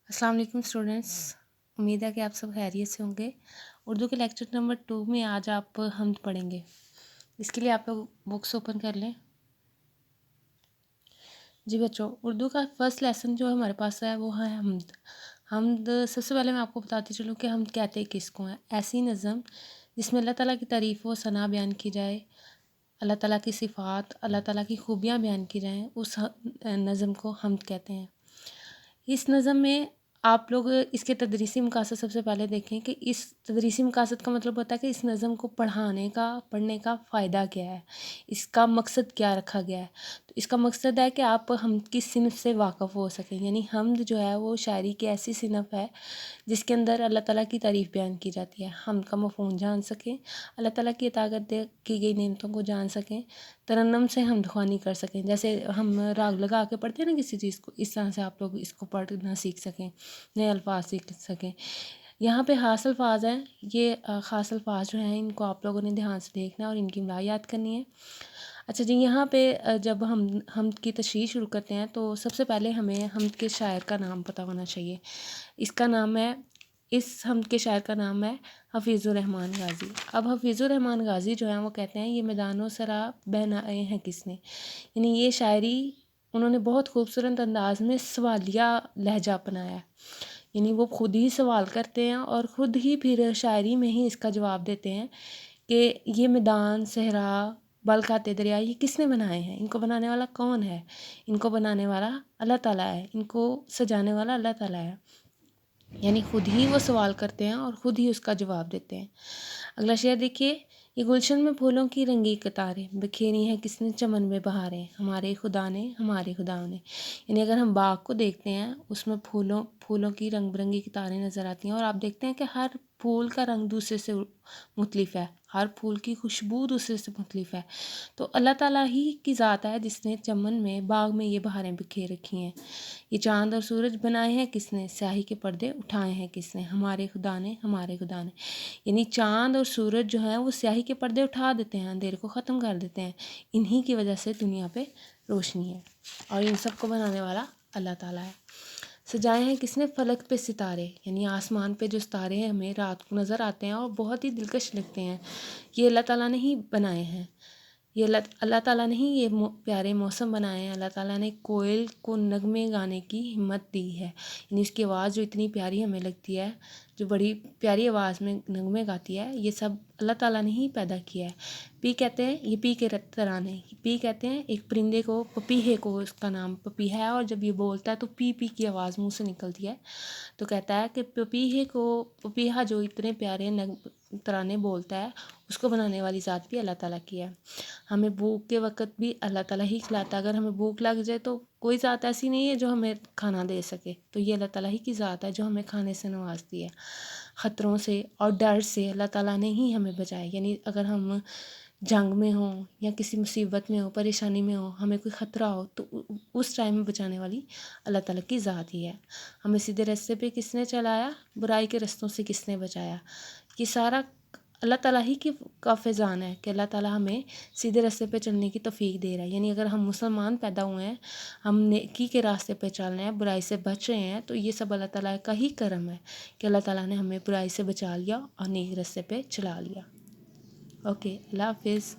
अस्सलाम वालेकुम स्टूडेंट्स। उम्मीद है कि आप सब खैरियत से होंगे। उर्दू के लेक्चर नंबर 2 में आज आप हम्द पढ़ेंगे। इसके लिए आप लोग बुक्स ओपन कर लें। जी बच्चों, उर्दू का फर्स्ट लेसन जो हमारे पास है वो है हम्द। हम्द सबसे पहले मैं आपको बताती चलूँ कि हम्द कहते किसको हैं। ऐसी नज़म जिसमें अल्लाह ताला की तारीफ़ व सना बयान की जाए, अल्लाह ताला की सिफ़ात, अल्लाह ताला की खूबियाँ बयान की जाएँ, उस नज़म को हम्द कहते हैं। इस नज़म में आप लोग इसके तदरीसी मकासद सबसे पहले देखें कि इस तदरीसी मकासद का मतलब होता है कि इस नज़म को पढ़ने का फ़ायदा क्या है, इसका मकसद क्या रखा गया है। तो इसका मकसद है कि आप हम्द की सिनफ से वाक़फ़ हो सकें। यानी हम्द जो है वो शायरी की ऐसी सिनफ है जिसके अंदर अल्लाह ताला की तारीफ़ बयान की जाती है। हम्द का मफ़हूम जान सकें, अल्लाह ताला की की गई नेमतों को जान सकें, तरन्नुम से हम्द ख्वानी कर सकें। जैसे हम राग लगा के पढ़ते हैं ना किसी चीज़ को, इस तरह से आप लोग इसको पढ़ना सीख सकें, नए अल्फाज सीख सकें। यहाँ पे ख़ास अल्फाज हैं, ये ख़ास अल्फाज जो हैं इनको आप लोगों ने ध्यान से देखना है और इनकी इमला याद करनी है। अच्छा जी, यहाँ पे जब हम हम्द की तशरीह शुरू करते हैं तो सबसे पहले हमें हम्द के शायर का नाम पता होना चाहिए। इसका नाम है इस हम्द के शायर का नाम है हफ़ीज़ुर रहमान गाज़ी। अब हफ़ीज़ुर रहमान गाज़ी जो हैं वो कहते हैं, ये मैदानो सरा बहनाए हैं किसने। यानी ये शायरी उन्होंने बहुत खूबसूरत अंदाज में सवालिया लहजा अपनाया है। यानी वो खुद ही सवाल करते हैं और ख़ुद ही फिर शायरी में ही इसका जवाब देते हैं कि ये मैदान सहरा बल खाते दरिया ये किसने बनाए हैं, इनको बनाने वाला कौन है। इनको बनाने वाला अल्लाह ताला है, इनको सजाने वाला अल्लाह ताला है। यानी ख़ुद ही वो सवाल करते हैं और ख़ुद ही उसका जवाब देते हैं। अगला शेर देखिए, ये गुलशन में फूलों की रंगी कतारें बिखेरी हैं किसने चमन में बहारें, हमारे खुदा ने हमारे खुदा ने। यानी अगर हम बाग को देखते हैं उसमें फूलों की रंग बिरंगी कतारें नज़र आती हैं और आप देखते हैं कि हर फूल का रंग दूसरे से मुख्तलिफ है, हर फूल की खुशबू दूसरे से मुख्तलिफ है। तो अल्लाह ताला ही की ज़ात है जिसने चमन में बाग में ये बहारें बिखेर रखी हैं। ये चाँद और सूरज बनाए हैं किसने, स्याही के पर्दे उठाए हैं किसने, हमारे खुदा ने हमारे खुदा ने। यानी चाँद और सूरज जो हैं वो स्याही के पर्दे उठा देते हैं, अंधेरे को ख़त्म कर देते हैं। इन्हीं की वजह से दुनिया पे रोशनी है और इन सब को बनाने वाला अल्लाह ताला है। सजाए हैं किसने फलक पे सितारे, यानी आसमान पे जो सितारे हैं हमें रात को नज़र आते हैं और बहुत ही दिलकश लगते हैं, ये अल्लाह ताला ने ही बनाए हैं। ये अल्लाह ताला ने ही ये प्यारे मौसम बनाए हैं। अल्लाह ताला ने कोयल को नगमे गाने की हिम्मत दी है। यानी उसकी आवाज़ जो इतनी प्यारी हमें लगती है, जो बड़ी प्यारी आवाज़ में नगमे गाती है, ये सब अल्लाह ताला ने ही पैदा किया है। पी कहते हैं, ये पी के तराने, पी कहते हैं एक परिंदे को, पपीहे को, उसका नाम पपीहा है और जब ये बोलता है तो पी पी की आवाज़ मुँह से निकलती है। तो कहता है कि पपीहा जो इतने प्यारे तराने बोलता है, उसको बनाने वाली ज़ात भी अल्लाह ताला की है। हमें भूख के वक़्त भी अल्लाह ताला ही खिलाता है। अगर हमें भूख लग जाए तो कोई ज़ात ऐसी नहीं है जो हमें खाना दे सके, तो ये अल्लाह ताला ही की ज़ात है जो हमें खाने से नवाजती है। ख़तरों से और डर से अल्लाह ताला ने ही हमें बचाया। यानी अगर हम जंग में हों या किसी मुसीबत में हो, परेशानी में हो, हमें कोई ख़तरा हो तो उस टाइम में बचाने वाली अल्लाह ताला की ज़ात ही है। हमें सीधे रास्ते पे किसने चलाया, बुराई के रास्तों से किसने बचाया। ये सारा अल्लाह ताला ही का फैज़ान है कि अल्लाह ताला हमें सीधे रास्ते पे चलने की तौफ़ीक दे रहा है। यानी अगर हम मुसलमान पैदा हुए हैं, हम नेकी के रास्ते पे चल रहे हैं, बुराई से बच रहे हैं, तो ये सब अल्लाह ताला का ही करम है कि अल्लाह ताला ने हमें बुराई से बचा लिया और नेक रास्ते पे चला लिया। ओके, अल्लाह हाफ़िज़।